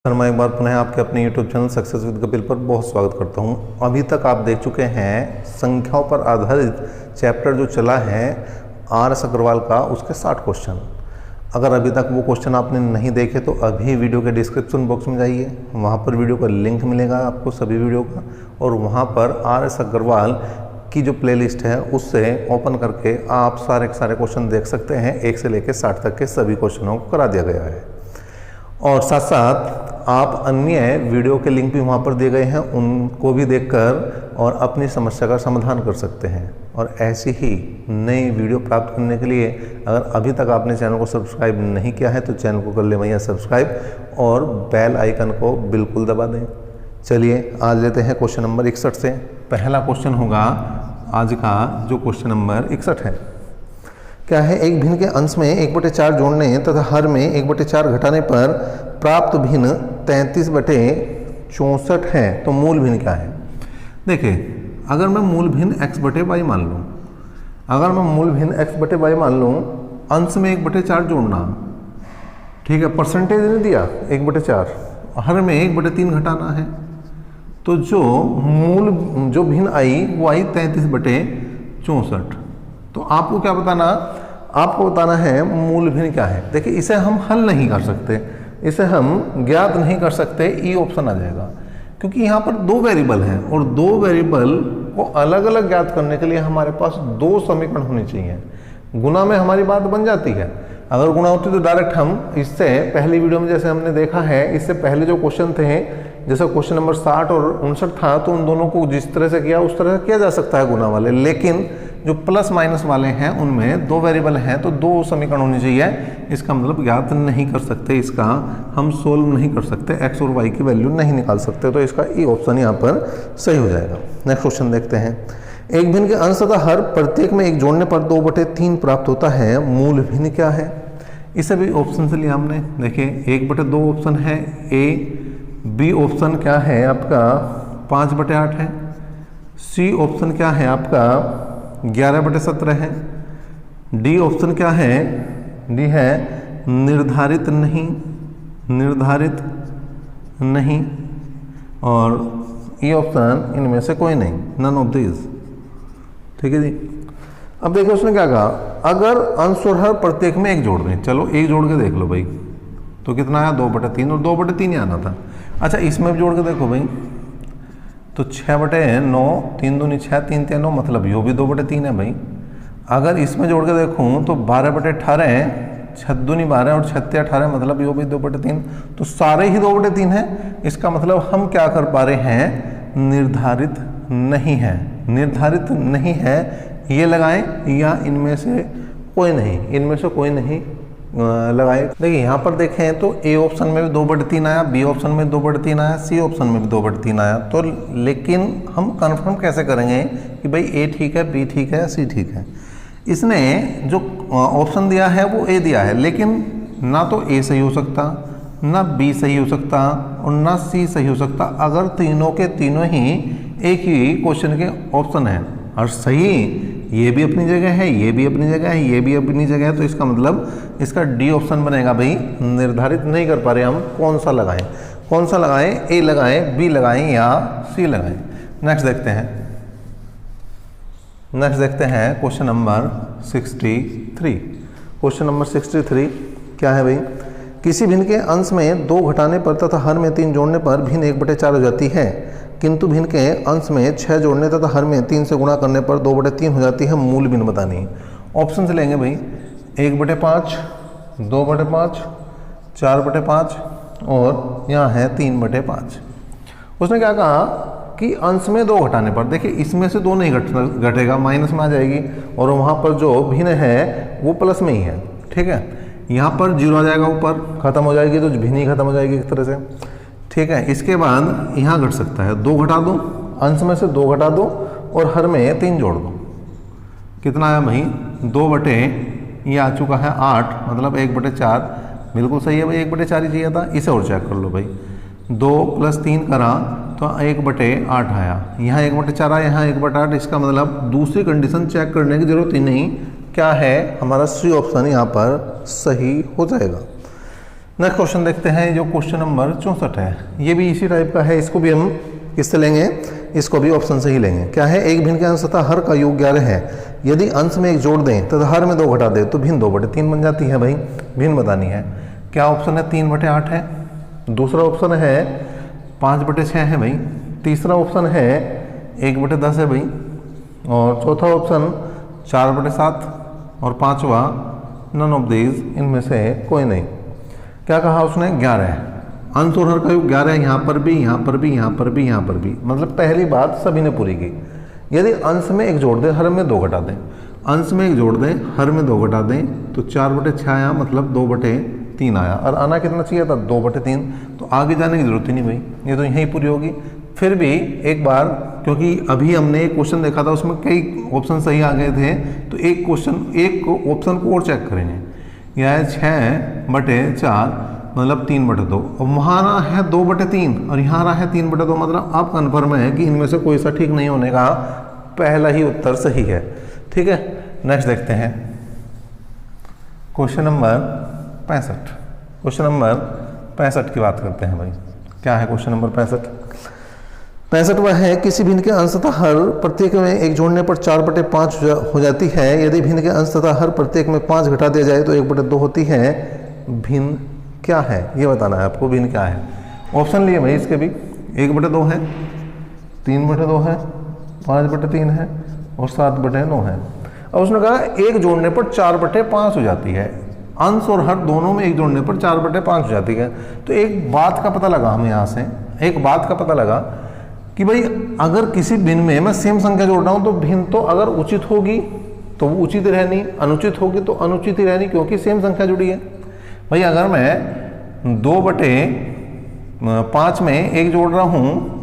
Sir मैं एक बार पुनः आपके अपने YouTube channel success with Kapil पर बहुत स्वागत करता हूं। अभी तक आप देख चुके हैं संख्याओं पर आधारित चैप्टर जो चला है RS अग्रवाल का, उसके 60 क्वेश्चन। अगर अभी तक वो क्वेश्चन आपने नहीं देखे तो अभी वीडियो के डिस्क्रिप्शन बॉक्स में जाइए, वहाँ पर वीडियो का लिंक मिलेगा आपको सभी वीडियो का, और वहाँ पर RS अग्रवाल की जो प्लेलिस्ट है उससे ओपन करके आप सारे के सारे क्वेश्चन देख सकते हैं। 1 से लेकर 60 तक के सभी क्वेश्चनों को करा दिया गया है, और साथ साथ आप अन्य वीडियो के लिंक भी वहाँ पर दिए गए हैं, उनको भी देखकर और अपनी समस्या का समाधान कर सकते हैं। और ऐसी ही नई वीडियो प्राप्त करने के लिए अगर अभी तक आपने चैनल को सब्सक्राइब नहीं किया है तो चैनल को कर ले भैया सब्सक्राइब और बेल आइकन को बिल्कुल दबा दें। चलिए आज लेते हैं क्वेश्चन नंबर 61 से। पहला क्वेश्चन होगा आज का जो क्वेश्चन नंबर 61 है। क्या है, एक भिन्न के अंश में 1/4 जोड़ने तथा हर में 1/4 घटाने पर प्राप्त भिन्न 33/64 है, तो मूल भिन्न क्या है। देखिए, अगर मैं मूल भिन्न x/y मान लूँ, अगर मैं मूल भिन्न x/y मान लूँ, अंश में 1/4 जोड़ना, ठीक है, परसेंटेज ने दिया 1/4, हर में 1/3 घटाना है, तो जो मूल जो भिन्न आई वो आई 33/64। तो आपको क्या बताना, आपको बताना है मूल भिन्न क्या है। देखिए, इसे हम हल नहीं कर सकते, इसे हम ज्ञात नहीं कर सकते, ई ऑप्शन आ जाएगा, क्योंकि यहाँ पर 2 वेरिएबल हैं और 2 वेरिएबल को अलग अलग ज्ञात करने के लिए हमारे पास 2 समीकरण होने चाहिए। गुणा में हमारी बात बन जाती है, अगर गुणा होती तो डायरेक्ट हम इससे पहली वीडियो में जैसे हमने देखा है, इससे पहले जो क्वेश्चन थे, जैसे क्वेश्चन नंबर 60 और 59 था, तो उन दोनों को जिस तरह से किया उस तरह से किया जा सकता है गुणा वाले। लेकिन जो प्लस माइनस वाले हैं उनमें 2 वेरिएबल हैं तो 2 समीकरण होनी चाहिए। इसका मतलब ज्ञात नहीं कर सकते, इसका हम सोल्व नहीं कर सकते, एक्स और वाई की वैल्यू नहीं निकाल सकते, तो इसका ई ऑप्शन यहाँ पर सही हो जाएगा। नेक्स्ट क्वेश्चन देखते हैं। एक भिन्न के अंश तथा हर प्रत्येक में 1 जोड़ने पर 2/3 प्राप्त होता है, मूल भिन्न क्या है। इसे भी ऑप्शन से लिया हमने। देखिए, 1/2 ऑप्शन है ए, बी ऑप्शन क्या है आपका 5/8 है, सी ऑप्शन क्या है आपका 11/17 है, डी ऑप्शन क्या है, डी है निर्धारित नहीं, निर्धारित नहीं, और ई ऑप्शन इनमें से कोई नहीं, नन ऑफ दिस। ठीक है जी। अब देखो उसने क्या कहा, अगर अंश और हर प्रत्येक में 1 जोड़ दें, चलो 1 जोड़ के देख लो भाई, तो कितना आया 2/3, और 2/3 ही आना था। अच्छा, इसमें भी जोड़ के देखो भाई, तो 6/9, 3 दूनी 6, 3 3 9, मतलब यो भी 2/3 है भाई। अगर इसमें जोड़ के देखूँ तो 12/18, 6 दूनी 12 और 6 3 18, मतलब यो भी 2/3, तो सारे ही 2/3 हैं। इसका मतलब हम क्या कर पा रहे हैं, निर्धारित नहीं है, निर्धारित नहीं है, ये लगाएं या इनमें से कोई नहीं, इनमें से कोई नहीं लगाए। देखिए, यहाँ पर देखें तो ए ऑप्शन में भी 2/3 आया, बी ऑप्शन में 2/3 आया, सी ऑप्शन में भी 2/3 आया। तो लेकिन हम कंफर्म कैसे करेंगे कि भाई ए ठीक है, बी ठीक है, सी ठीक है। इसने जो ऑप्शन दिया है वो ए दिया है, लेकिन ना तो ए सही हो सकता, ना बी सही हो सकता, और ना सी सही हो सकता, अगर तीनों के तीनों ही एक ही क्वेश्चन के ऑप्शन है। और सही ये भी अपनी जगह है, ये भी अपनी जगह है, ये भी अपनी जगह है, तो इसका मतलब इसका डी ऑप्शन बनेगा भाई। निर्धारित नहीं कर पा रहे हम कौन सा लगाएं, कौन सा लगाएं, ए लगाएं, बी लगाएं या सी लगाएं। नेक्स्ट देखते हैं, नेक्स्ट देखते हैं क्वेश्चन नंबर 63। क्वेश्चन नंबर 63 क्या है भाई, किसी भिन्न के अंश में 2 घटाने पर तथा हर में 3 जोड़ने पर भिन्न 1/4 हो जाती है, किंतु भिन्न के अंश में 6 जोड़ने तथा हर में 3 से गुणा करने पर 2/3 हो जाती है, मूल भिन्न बतानी है। ऑप्शन से लेंगे भाई, 1/5, 2/5, 4/5 और यहाँ है 3/5। उसने क्या कहा कि अंश में 2 घटाने पर, देखिए इसमें से 2 नहीं घटेगा, माइनस में आ जाएगी, और वहाँ पर जो भिन्न है वो प्लस में ही है। ठीक है, यहाँ पर 0 आ जाएगा, ऊपर खत्म हो जाएगी, तो भिन्न ही खत्म हो जाएगी एक तरह से। ठीक है, इसके बाद यहाँ घट सकता है, 2 घटा दो, अंश में से 2 घटा दो और हर में 3 जोड़ दो, कितना आया भाई 2 ये आ चुका है 8, मतलब 1/4। बिल्कुल सही है भाई, 1/4 ही चाहिए था। इसे और चेक कर लो भाई, 2 + 3 करा तो 1/8 आया, यहाँ 1/4 आया, यहाँ 1/8। इसका मतलब दूसरी कंडीशन चेक करने की जरूरत ही नहीं, क्या है हमारा सी ऑप्शन यहाँ पर सही हो जाएगा। नेक्स्ट क्वेश्चन देखते हैं, जो क्वेश्चन नंबर 64 है, ये भी इसी टाइप का है। इसको भी हम किससे लेंगे, इसको भी ऑप्शन से ही लेंगे। क्या है, एक भिन्न के अंश तथा हर का योग 11 है, यदि अंश में एक जोड़ दें तथा हर में 2 घटा दें तो भिन्न 2/3 बन जाती है। भाई भिन्न बतानी है। क्या ऑप्शन है, 3/8 है, दूसरा ऑप्शन है 5/6 है भाई, तीसरा ऑप्शन है 1/10 है भाई, और चौथा ऑप्शन 4/7 और पांचवा नन ऑफ दीज, इनमें से कोई नहीं। क्या कहा उसने, 11 है। अंश और हर का योग 11 है, यहाँ पर भी, यहाँ पर भी, यहाँ पर भी, यहाँ पर भी, मतलब पहली बात सभी ने पूरी की। यदि अंश में एक जोड़ दें, हर में 2 घटा दें, अंश में एक जोड़ दें, हर में 2 घटा दें तो 4/6 आया, मतलब 2/3 आया, और आना कितना चाहिए था, 2/3। तो आगे जाने की जरूरत ही नहीं भाई, ये तो यहीं पूरी होगी। फिर भी एक बार, क्योंकि अभी हमने एक क्वेश्चन देखा था उसमें कई ऑप्शन सही आ गए थे, तो एक ऑप्शन को और चेक करेंगे। यह है 6/4 मतलब 3/2, और वहाँ रहा है 2/3 और यहाँ रहा है 3/2, मतलब अब कन्फर्म है कि इनमें से कोई सा ठीक नहीं होने का पहला ही उत्तर सही है। ठीक है, नेक्स्ट देखते हैं क्वेश्चन नंबर 65। क्वेश्चन नंबर 65 की बात करते हैं भाई। क्या है क्वेश्चन नंबर 65 वह है, किसी भिन्न के अंश तथा हर प्रत्येक में एक जोड़ने पर 4/5 हो जाती है, यदि भिन्न के अंश तथा हर प्रत्येक में 5 घटा दिया जाए तो 1/2 होती है। भिन्न क्या है ये बताना है आपको, भिन्न क्या है। ऑप्शन लिए भाई इसके भी, 1/2 है, 3/2 है, 5/3 है और 7/9 है। अब उसने कहा एक जोड़ने पर 4/5 हो जाती है, अंश और हर दोनों में एक जोड़ने पर 4/5 हो जाती है। तो एक बात का पता लगा हमें, यहाँ से एक बात का पता लगा कि भाई अगर किसी भिन्न में मैं सेम संख्या जोड़ रहा हूँ तो भिन्न तो अगर उचित होगी तो वो उचित ही रहनी, अनुचित होगी तो अनुचित ही रहनी, क्योंकि सेम संख्या जुड़ी है। भाई अगर मैं 2/5 में एक जोड़ रहा हूँ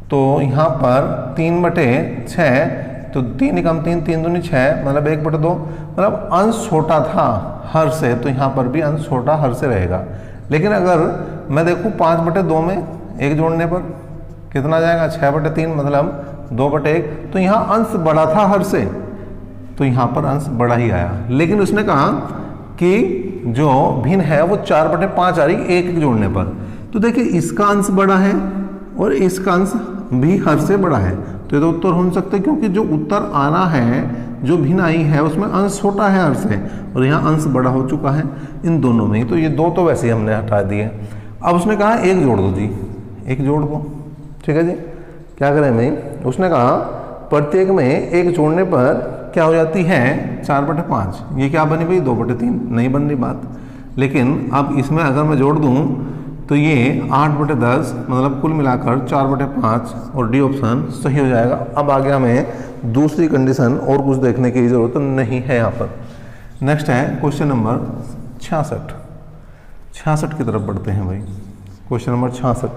तो यहाँ पर 3/6, तो 3 कम 3, 3 दूनी 6, मतलब 1/2, मतलब अंश छोटा था हर से, तो यहाँ पर भी अंश छोटा हर से रहेगा। लेकिन अगर मैं देखूँ 5/2 में एक जोड़ने पर कितना जाएगा, 6/3, मतलब 2/1, तो यहाँ अंश बड़ा था हर से, तो यहाँ पर अंश बड़ा ही आया। लेकिन उसने कहा कि जो भिन्न है वो 4/5 आ रही एक जोड़ने पर, तो देखिए इसका अंश बड़ा है और इसका अंश भी हर से बड़ा है, तो ये तो उत्तर हो नहीं सकते, क्योंकि जो उत्तर आना है, जो भिन्न आई है उसमें अंश छोटा है हर से और यहाँ अंश बड़ा हो चुका है इन दोनों में ही, तो ये 2 तो वैसे ही हमने हटा दिए। अब उसने कहा एक जोड़ दो जी, एक जोड़ दो, ठीक है जी। क्या करें भाई, उसने कहा प्रत्येक में एक जोड़ने पर क्या हो जाती है, 4/5, ये क्या बनी भाई, 2/3 नहीं बन रही बात। लेकिन अब इसमें अगर मैं जोड़ दूं तो ये 8/10, मतलब कुल मिलाकर 4/5, और डी ऑप्शन सही हो जाएगा। अब आगे हमें दूसरी कंडीशन और कुछ देखने की जरूरत नहीं है यहाँ पर। नेक्स्ट है क्वेश्चन नंबर 66 की तरफ बढ़ते हैं भाई। क्वेश्चन नंबर 66,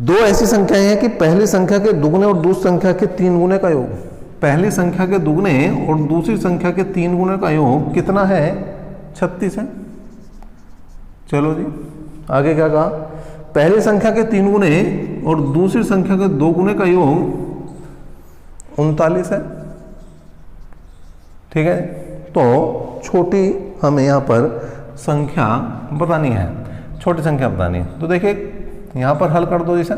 2 ऐसी संख्याएं हैं कि पहली संख्या के दुगने और दूसरी संख्या के 3 गुने का योग, पहली संख्या के दुगने और दूसरी संख्या के 3 गुने का योग कितना है, 36 है। चलो जी आगे क्या कहा, पहली संख्या के 3 गुने और दूसरी संख्या के 2 गुने का योग 39 है। ठीक है, तो छोटी हमें यहाँ पर संख्या बतानी है, छोटी संख्या बतानी है। तो देखिए यहाँ पर हल कर दो, जैसे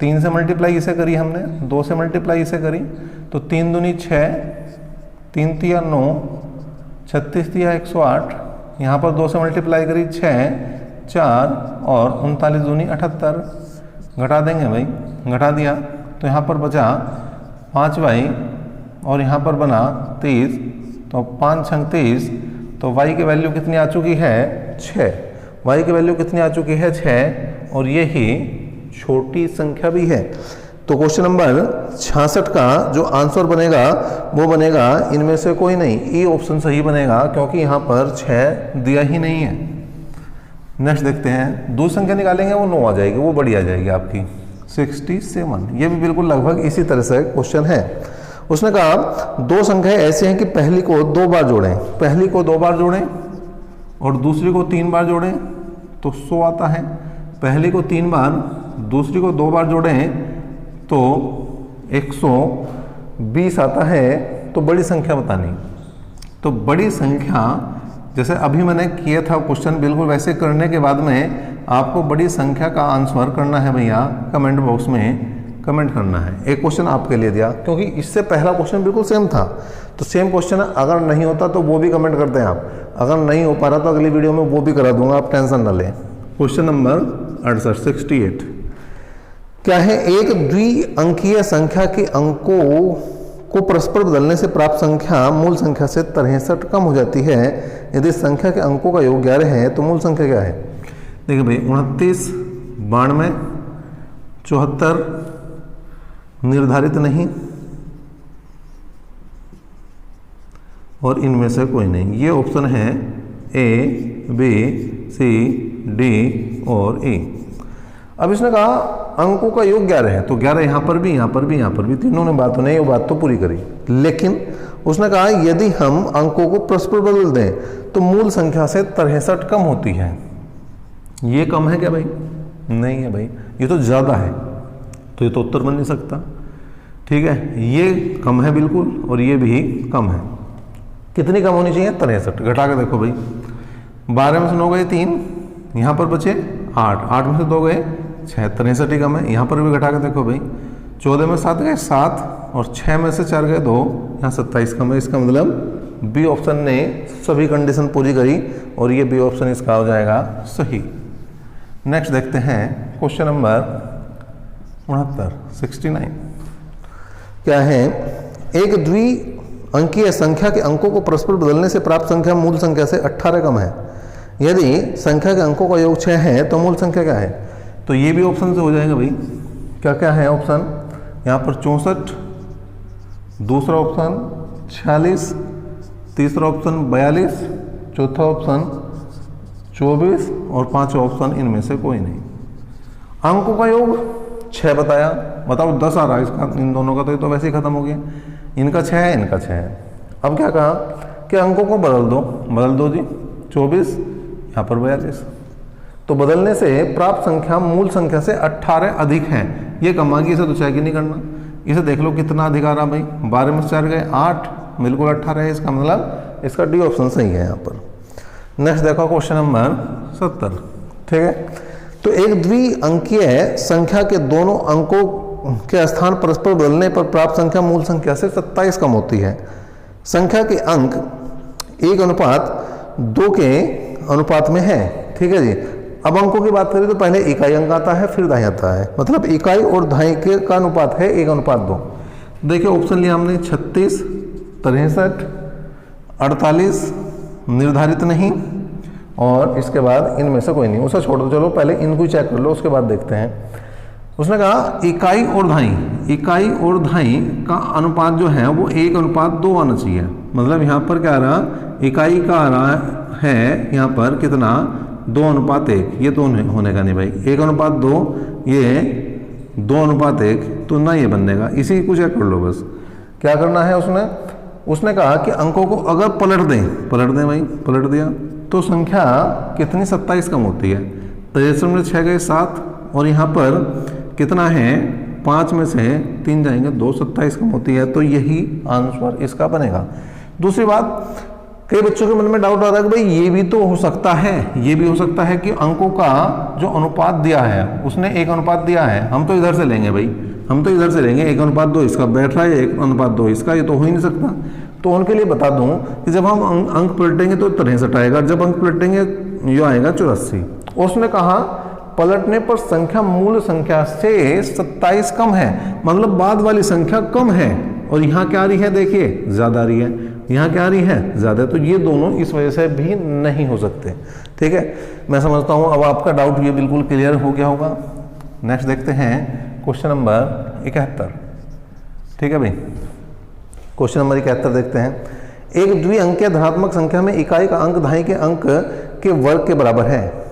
3 से मल्टीप्लाई इसे करी हमने, 2 से मल्टीप्लाई इसे करी, तो 3 दूनी 6, 3 तिया 9, 36 तिया 108, यहाँ पर 2 से मल्टीप्लाई करी 6, 4 और 39 दूनी 78, घटा देंगे भाई, घटा दिया तो यहाँ पर बचा 5y और यहाँ पर बना 30, तो 5 छंग 30, तो y की वैल्यू कितनी आ चुकी है, 6, y की वैल्यू कितनी आ चुकी है, 6, और यही छोटी संख्या भी है। तो क्वेश्चन नंबर 66 का जो आंसर बनेगा वो बनेगा इनमें से कोई नहीं, ई ऑप्शन सही बनेगा, क्योंकि यहाँ पर 6 दिया ही नहीं है। नेक्स्ट देखते हैं, दूसरी संख्या निकालेंगे वो 9 आ जाएगी, वो बड़ी आ जाएगी आपकी 67। ये भी बिल्कुल लगभग इसी तरह से क्वेश्चन है। उसने कहा 2 संख्याएं ऐसी हैं कि पहली को 2 बार जोड़ें, पहली को 2 बार जोड़ें और दूसरी को 3 बार जोड़ें तो 100 आता है, पहली को 3 बार दूसरी को 2 बार जोड़ें तो 120 आता है। तो बड़ी संख्या बतानी, तो बड़ी संख्या जैसे अभी मैंने किया था क्वेश्चन, बिल्कुल वैसे करने के बाद में आपको बड़ी संख्या का आंसर करना है भैया, कमेंट बॉक्स में कमेंट करना है। एक क्वेश्चन आपके लिए दिया, क्योंकि इससे पहला क्वेश्चन बिल्कुल सेम था, तो सेम क्वेश्चन अगर नहीं होता तो वो भी कमेंट करते हैं आप, अगर नहीं हो पा रहा तो अगली वीडियो में वो भी करा दूंगा, आप टेंशन ना लें। क्वेश्चन नंबर 68 क्या है, एक द्विअंकीय संख्या के अंकों को परस्पर बदलने से प्राप्त संख्या मूल संख्या से 63 कम हो जाती है। यदि संख्या के अंकों का योग 11 है तो मूल संख्या क्या है? देखिए भाई, 29, 92, 74 निर्धारित नहीं और इनमें से कोई नहीं। ये ऑप्शन है ए, बी, सी, डी और ई। अब इसने कहा अंकों का योग 11 है, तो 11 यहाँ पर भी, यहाँ पर भी, यहाँ पर भी, तीनों ने बात नहीं, वो बात तो पूरी करी। लेकिन उसने कहा यदि हम अंकों को परस्पर बदल दें तो मूल संख्या से 63 कम होती है। ये कम है क्या भाई? नहीं है भाई, ये तो ज़्यादा है, तो ये तो उत्तर बन नहीं सकता। ठीक है, ये कम है बिल्कुल और ये भी कम है। कितनी कम होनी चाहिए? 63। घटा के देखो भाई, 12 में से 9 गए 3, यहाँ पर बचे 8, 8 में से 2 गए 6, 63 ही कम है। यहाँ पर भी घटा के देखो भाई, 14 में 7 गए 7 और 6 में से 4 गए 2, यहाँ 27 कम है। इसका मतलब बी ऑप्शन ने सभी कंडीशन पूरी करी और ये बी ऑप्शन इसका हो जाएगा सही। नेक्स्ट देखते हैं क्वेश्चन नंबर 69 क्या है, एक द्विअंकीय संख्या के अंकों को परस्पर बदलने से प्राप्त संख्या मूल संख्या से 18 कम है। यदि संख्या के अंकों का योग 6 है तो मूल संख्या क्या है? तो ये भी ऑप्शन से हो जाएगा भाई। क्या क्या है ऑप्शन? यहाँ पर 64, दूसरा ऑप्शन 46, तीसरा ऑप्शन 42, चौथा ऑप्शन 24 और पांचवा ऑप्शन इनमें से कोई नहीं। अंकों का योग 6 बताया, बताओ 10 आ रहा है इसका, इन दोनों का तो ये तो वैसे ही खत्म हो गया। इनका 6 है, इनका 6 है। अब क्या कहा कि अंकों को बदल दो जी, 24 यहाँ पर 42, तो बदलने से प्राप्त संख्या मूल संख्या से 18 अधिक है। ये कम आ गई, इसे तो चेक ही नहीं करना। इसे देख लो कितना अधिक आ रहा भाई, 12 में से 4 गए 8, बिल्कुल 18 है। इसका मतलब इसका डी ऑप्शन सही है यहाँ पर। नेक्स्ट देखो क्वेश्चन नंबर 70। ठीक है, तो एक द्विअंकीय संख्या के दोनों अंकों के स्थान परस्पर बदलने पर प्राप्त संख्या मूल संख्या से 27 कम होती है। संख्या के अंक 1:2 के अनुपात में है। ठीक है जी। अब अंकों की बात करें तो पहले इकाई अंक आता है, फिर दहाई आता है, मतलब इकाई और दहाई के का अनुपात है 1:2। देखिए ऑप्शन लिया हमने 36, 63, 48 निर्धारित नहीं और इसके बाद इनमें से कोई नहीं। उसे छोड़ दो, चलो पहले इनको ही चेक कर लो, उसके बाद देखते हैं। उसने कहा इकाई और दहाई का अनुपात जो है वो 1:2 आना चाहिए। मतलब यहाँ पर क्या आ रहा, इकाई का आ रहा है यहाँ पर कितना, 2:1। ये तो होने का नहीं भाई, 1:2, ये 2:1 तो ना ये बनेगा। इसी को चेक कर लो बस। क्या करना है उसने कहा कि अंकों को अगर पलट दें भाई, पलट दिया तो संख्या कितनी 27 कम होती है। 63 में 6 गए 7 और यहाँ पर कितना है, 5 में से 3 जाएंगे 2, 27 कम होती है। तो यही आंसर इसका बनेगा। दूसरी बात, कई बच्चों के मन में डाउट आता है कि भाई ये भी तो हो सकता है, ये भी हो सकता है कि अंकों का जो अनुपात दिया है उसने 1:2 दिया है, हम तो इधर से लेंगे भाई, हम तो इधर से लेंगे 1:2 इसका बैठ रहा है, 1:2 इसका, ये तो हो ही नहीं सकता। तो उनके लिए बता दूं कि जब हम अंक पलटेंगे तो 63 आएगा, जब अंक पलटेंगे ये आएगा 84। उसने कहा पलटने पर संख्या मूल संख्या से 27 कम है, मतलब बाद वाली संख्या कम है और यहाँ क्या आ रही है, देखिए ज़्यादा आ रही है, यहाँ क्या आ रही है, ज़्यादा। तो ये दोनों इस वजह से भी नहीं हो सकते। ठीक है, मैं समझता हूँ अब आपका डाउट ये बिल्कुल क्लियर हो गया होगा। नेक्स्ट देखते हैं क्वेश्चन नंबर 71। ठीक है भाई, क्वेश्चन नंबर 71 देखते हैं। एक द्विअंकीय धनात्मक संख्या में इकाई का अंक दहाई के अंक के वर्ग के बराबर है।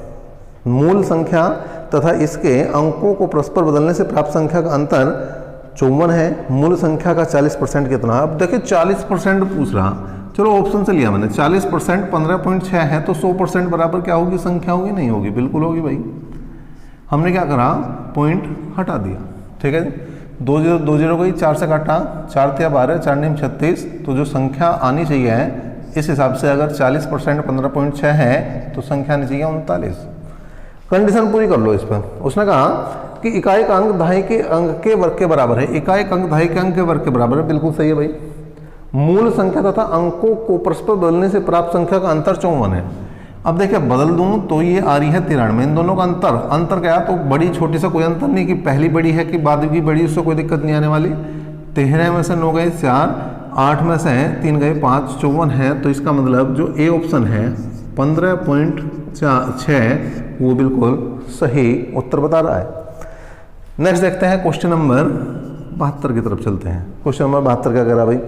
मूल संख्या तथा इसके अंकों को परस्पर बदलने से प्राप्त संख्या का अंतर 54 है। मूल संख्या का 40% कितना? अब देखिए 40% पूछ रहा, चलो ऑप्शन से लिया मैंने। 40% 15.6 है तो 100% बराबर क्या होगी, संख्या होगी, नहीं होगी, बिल्कुल होगी भाई। हमने क्या करा, पॉइंट हटा दिया। ठीक है जी, 2 0 गई, 4 से काटा, 4 × 12, 4 × 36, तो जो संख्या आनी चाहिए है इस हिसाब से अगर 40% 15.6 है तो संख्या आनी चाहिए 39। कंडीशन पूरी कर लो इस पर। उसने कहा कि इकाई का अंक दहाई के अंक के वर्ग के बराबर है। इकाई का अंक दहाई के अंक के वर्ग के बराबर है, बिल्कुल सही है भाई। मूल संख्या तथा अंकों को परस्पर बदलने से प्राप्त संख्या का अंतर 54 है। अब देखिए बदल दूं तो ये आ रही है 93। इन दोनों का अंतर क्या है, तो बड़ी छोटी सा कोई अंतर नहीं कि पहली बड़ी है कि बाद की बड़ी, उससे कोई दिक्कत नहीं आने वाली। 13 में से 9 गए 4, 8 में से 3 गए 5, 54 है। तो इसका मतलब जो ए ऑप्शन है 15.6 वो बिल्कुल सही उत्तर बता रहा है। नेक्स्ट देखते हैं क्वेश्चन नंबर 72 की तरफ चलते हैं। क्वेश्चन नंबर 72 क्या कह रहा भाई,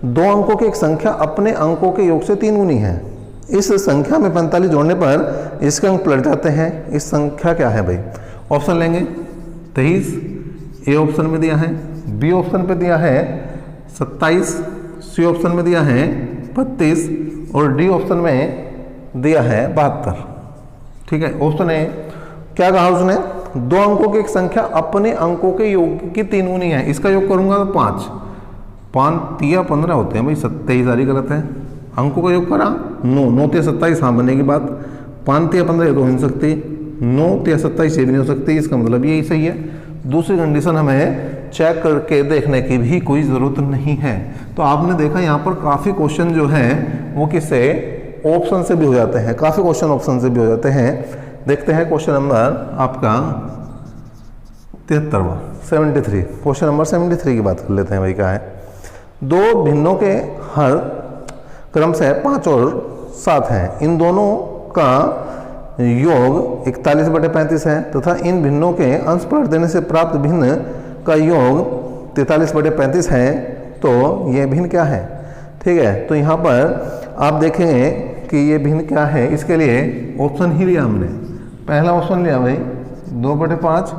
दो अंकों की एक संख्या अपने अंकों के योग से 3 गुनी है। इस संख्या में 45 जोड़ने पर इसके अंक पलट जाते हैं। इस संख्या क्या है भाई? ऑप्शन लेंगे 23 ए ऑप्शन में दिया है, बी ऑप्शन पे दिया है 27, सी ऑप्शन में दिया है 32 और डी ऑप्शन में दिया है 72। ठीक है, ऑप्शन ए क्या कहा उसने, दो अंकों की एक संख्या अपने अंकों के योग की 3 गुनी है। इसका योग करूंगा तो 5 3 15 होते हैं भाई, 27 सारी गलत है। अंकों का योग करा 9 3 27, हाँ बनेगी बात। 5 3 15 तो हो नहीं सकती, 9 3 27 ये भी नहीं हो सकती, इसका मतलब यही सही है। दूसरी कंडीशन हमें चेक करके देखने की भी कोई ज़रूरत नहीं है। तो आपने देखा यहाँ पर काफ़ी क्वेश्चन जो है वो किससे, ऑप्शन से भी हो जाते हैं, काफ़ी क्वेश्चन ऑप्शन से भी हो जाते हैं। देखते हैं क्वेश्चन नंबर आपका 73वां 73, क्वेश्चन नंबर 73 की बात कर लेते हैं भाई। क्या है, दो भिन्नों के हर क्रम से 5 और 7 हैं। इन दोनों का योग 41/35 है तथा इन भिन्नों के अंश पलट देने से प्राप्त भिन्न का योग 43/35 है। तो ये भिन्न क्या है? ठीक है, तो यहाँ पर आप देखेंगे कि ये भिन्न क्या है। इसके लिए ऑप्शन ही लिया हमने। पहला ऑप्शन लिया भाई 2/5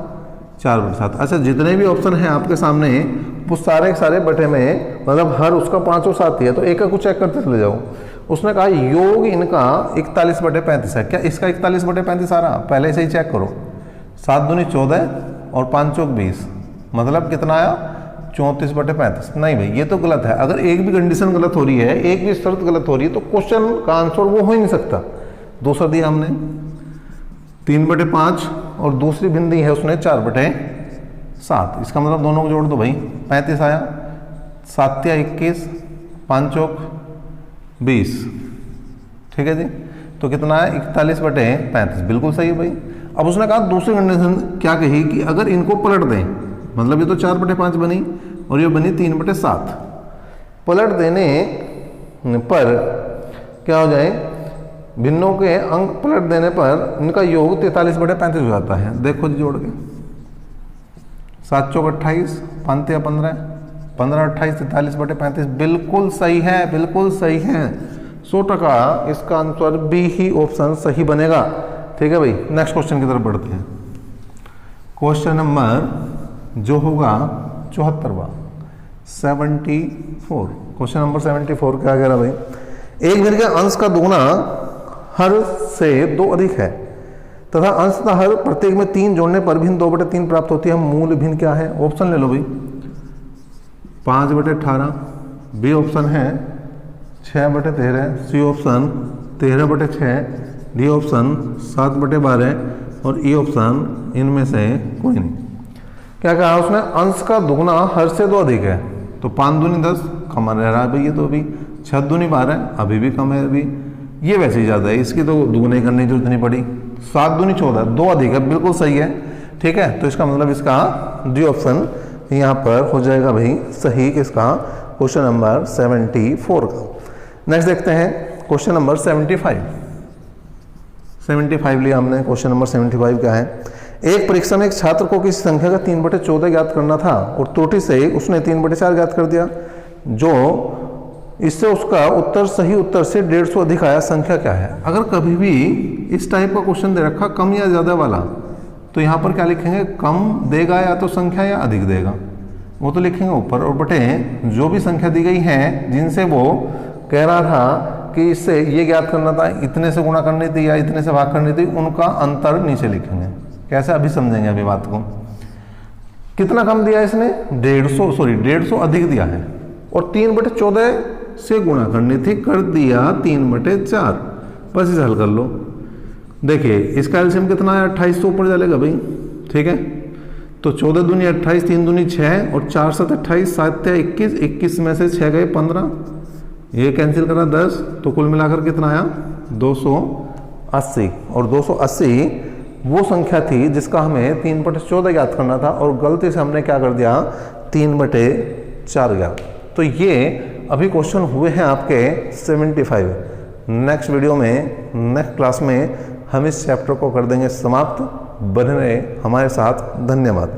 4/7। अच्छा, जितने भी ऑप्शन हैं आपके सामने वो सारे सारे बटे में मतलब हर उसका 5 और 7 ही है, तो एक का कुछ चेक करते चले जाओ। उसने कहा योग इनका 41/35 है। क्या इसका 41/35 आ रहा? पहले से ही चेक करो। 7 दूनी 14 और 5 चौक 20, मतलब कितना आया 34/35। नहीं भाई, ये तो गलत है। अगर एक भी कंडीशन गलत हो रही है, एक भी शर्त गलत हो रही है, तो क्वेश्चन का आंसर वो हो ही नहीं सकता। दूसरा दिया हमने 3/5 और दूसरी भिन्न दी है उसने 4/7। इसका मतलब दोनों को जोड़ दो भाई, 35 आया, 7 या 21, 5 चौक 20। ठीक है जी, तो कितना है 41/35, बिल्कुल सही है भाई। अब उसने कहा दूसरी कंडीशन क्या कही कि अगर इनको पलट दें, मतलब ये तो 4/5 बनी और ये बनी 3/7, पलट देने पर क्या हो जाए, भिन्नों के अंक पलट देने पर इनका योग 43/35 हो जाता है। देखो जी जोड़ के 7 चौक 28, 5 या 15, 15 28 43/35, बिल्कुल सही है, बिल्कुल सही है। 100% इसका आंसर बी ही ऑप्शन सही बनेगा। ठीक है भाई, नेक्स्ट क्वेश्चन की तरफ बढ़ते हैं। क्वेश्चन नंबर जो होगा 74वां 74, क्वेश्चन नंबर 74 क्या कह रहा भाई, एक भिन्न के अंश का दुगुना हर से 2 अधिक है तथा अंश तथा हर प्रत्येक में 3 जोड़ने पर भिन्न 2/3 प्राप्त होती है। मूल भिन्न क्या है? ऑप्शन ले लो भाई, 5/18, बी ऑप्शन है 6/13, सी ऑप्शन 13/6, डी ऑप्शन 7/12 और ई ऑप्शन इनमें से कोई नहीं। क्या कहा उसने, अंश का दुगुना हर से 2 अधिक है। तो 5 दूनी 10 कम रह रहा है भाई, ये तो अभी 6 दूनी 12 अभी भी कम है, अभी ये वैसे ही ज़्यादा है, इसकी तो दुगुने करने की जरूरत नहीं पड़ी। 7 दूनी 14, 2 अधिक है, बिल्कुल सही है। ठीक है, तो इसका मतलब इसका डी ऑप्शन यहाँ पर हो जाएगा भाई सही, किसका, क्वेश्चन नंबर 74 का। नेक्स्ट देखते हैं क्वेश्चन नंबर 75 लिया हमने। क्वेश्चन नंबर 75 क्या है, एक परीक्षा में एक छात्र को किसी संख्या का 3/14 ज्ञात करना था और त्रुटि से उसने 3/4 ज्ञात कर दिया, जो इससे उसका उत्तर सही उत्तर से 150 अधिक आया। संख्या क्या है? अगर कभी भी इस टाइप का क्वेश्चन दे रखा कम या ज़्यादा वाला, तो यहाँ पर क्या लिखेंगे, कम देगा या तो संख्या या अधिक देगा, वो तो लिखेंगे ऊपर, और बटे जो भी संख्या दी गई है जिनसे वो कह रहा था कि इससे ये ज्ञात करना था, इतने से गुणा करनी थी या इतने से भाग करनी थी, उनका अंतर नीचे लिखेंगे। कैसे, अभी समझेंगे अभी बात को। कितना कम दिया इसने, 150 अधिक दिया है और 3/14 से गुणा करनी थी, कर दिया 3/4। बस इसे हल कर लो। देखिए इसका एलसीएम कितना है, 28 तो ऊपर चलेगा भाई, ठीक है। तो 14 दूनी 28, 3 दूनी 6 और 4 7 28, 7 21, 21 में से 6 गए 15, ये कैंसिल करा 10, तो कुल मिलाकर कितना आया 280। और 280 वो संख्या थी जिसका हमें 3/14 ज्ञात करना था और गलती से हमने क्या कर दिया 3/4 ज्ञात। तो ये अभी क्वेश्चन हुए हैं आपके 75। नेक्स्ट वीडियो में, नेक्स्ट क्लास में हम इस चैप्टर को कर देंगे समाप्त। बने रहे हमारे साथ, धन्यवाद।